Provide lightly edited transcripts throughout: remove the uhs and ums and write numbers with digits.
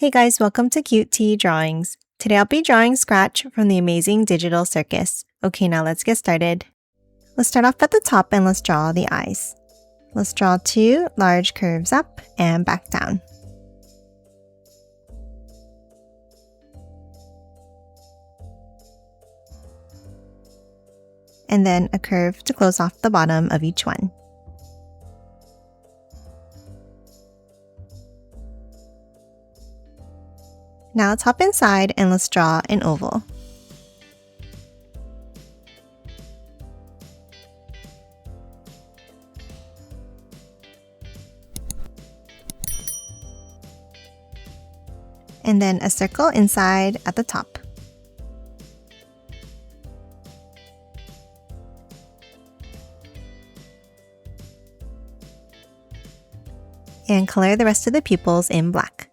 Hey guys, welcome to Cute Tea Drawings. Today I'll be drawing Scratch from the Amazing Digital Circus. Okay, now let's get started. Let's start off at the top and let's draw the eyes. Let's draw 2 large curves up and back down. And then a curve to close off the bottom of each one. Now let's hop inside and let's draw an oval. And then a circle inside at the top. And color the rest of the pupils in black.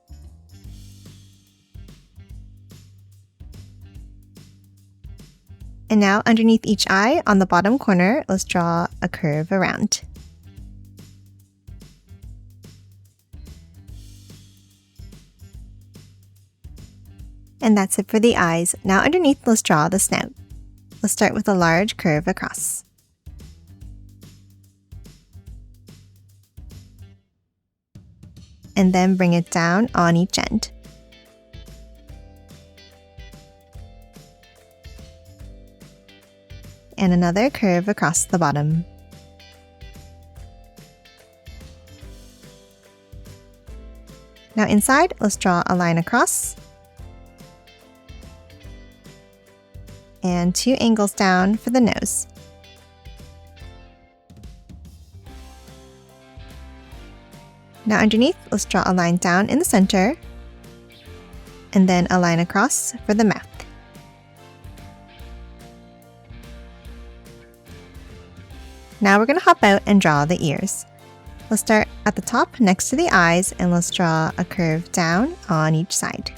And now underneath each eye on the bottom corner, let's draw a curve around. And that's it for the eyes. Now underneath, let's draw the snout. Let's start with a large curve across. And then bring it down on each end. And another curve across the bottom. Now inside, let's draw a line across and 2 angles down for the nose. Now underneath, let's draw a line down in the center and then a line across for the mouth. Now we're going to hop out and draw the ears. Let's start at the top next to the eyes and let's draw a curve down on each side,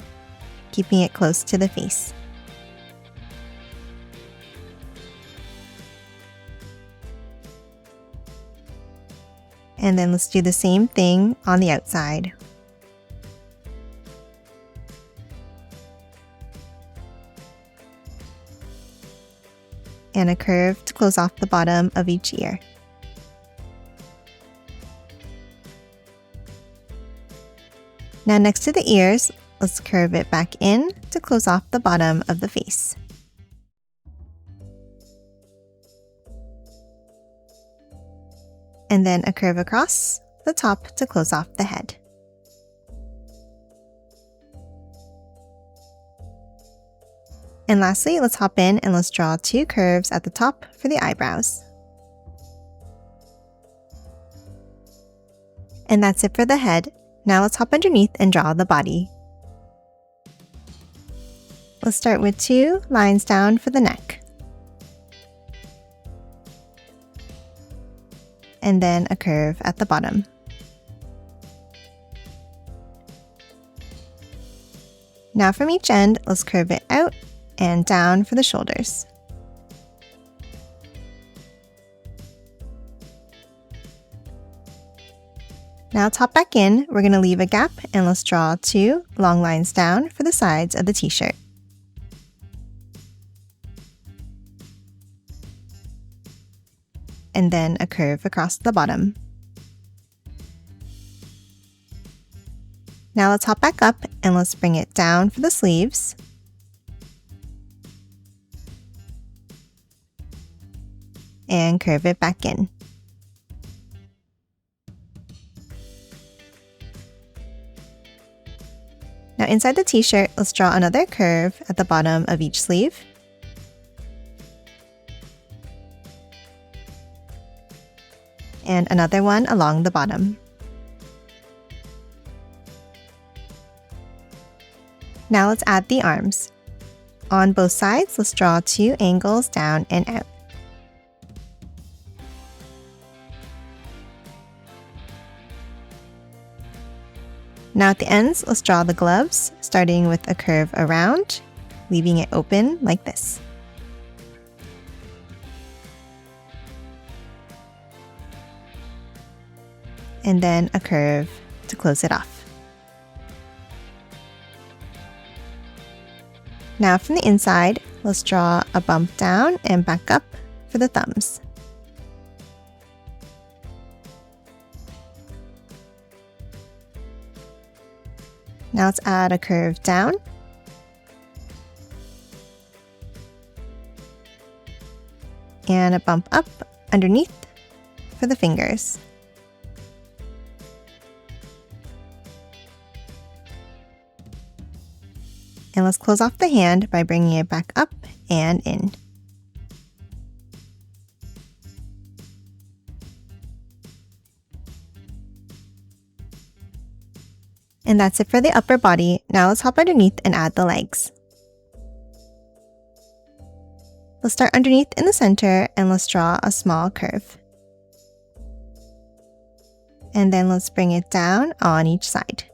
keeping it close to the face. And then let's do the same thing on the outside. And a curve to close off the bottom of each ear. Now next to the ears, let's curve it back in to close off the bottom of the face. And then a curve across the top to close off the head. And lastly, let's hop in and let's draw 2 curves at the top for the eyebrows. And that's it for the head. Now let's hop underneath and draw the body. Let's start with 2 lines down for the neck. And then a curve at the bottom. Now from each end, let's curve it out and down for the shoulders. Now to hop back in, we're going to leave a gap and let's draw 2 long lines down for the sides of the t-shirt. And then a curve across the bottom. Now let's hop back up and let's bring it down for the sleeves. And curve it back in. Now inside the t-shirt, let's draw another curve at the bottom of each sleeve. And another one along the bottom. Now let's add the arms. On both sides, let's draw 2 angles down and out. Now at the ends, let's draw the gloves, starting with a curve around, leaving it open like this. and then a curve to close it off. Now from the inside, let's draw a bump down and back up for the thumbs. Now let's add a curve down. And a bump up underneath for the fingers. And let's close off the hand by bringing it back up and in. And that's it for the upper body. Now let's hop underneath and add the legs. Let's start underneath in the center and let's draw a small curve. And then let's bring it down on each side.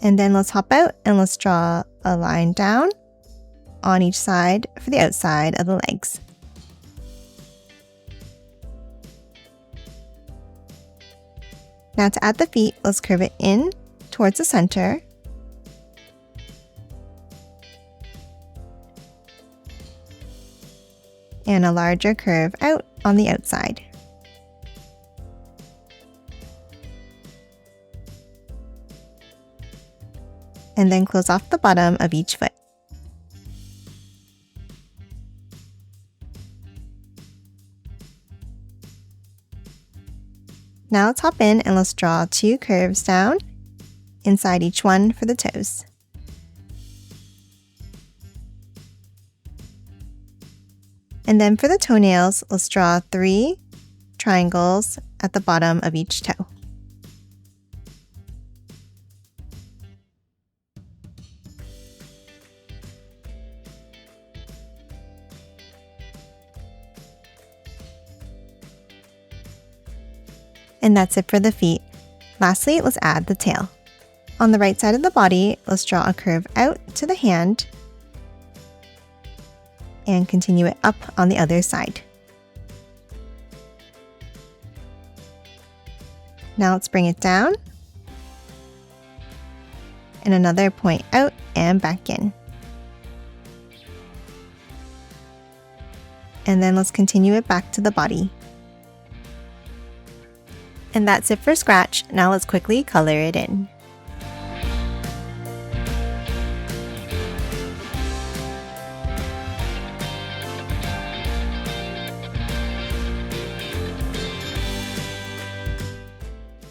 And then let's hop out and let's draw a line down on each side for the outside of the legs. Now to add the feet, let's curve it in towards the center. And a larger curve out on the outside. And then close off the bottom of each foot. Now let's hop in and let's draw 2 curves down inside each one for the toes. And then for the toenails, let's draw 3 triangles at the bottom of each toe. And that's it for the feet. Lastly, let's add the tail. On the right side of the body, let's draw a curve out to the hand and continue it up on the other side. Now let's bring it down and another point out and back in. And then let's continue it back to the body. And that's it for Scratch. Now let's quickly color it in.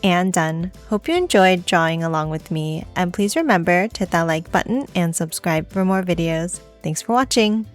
And done. Hope you enjoyed drawing along with me, and please remember to hit that like button and subscribe for more videos. Thanks for watching!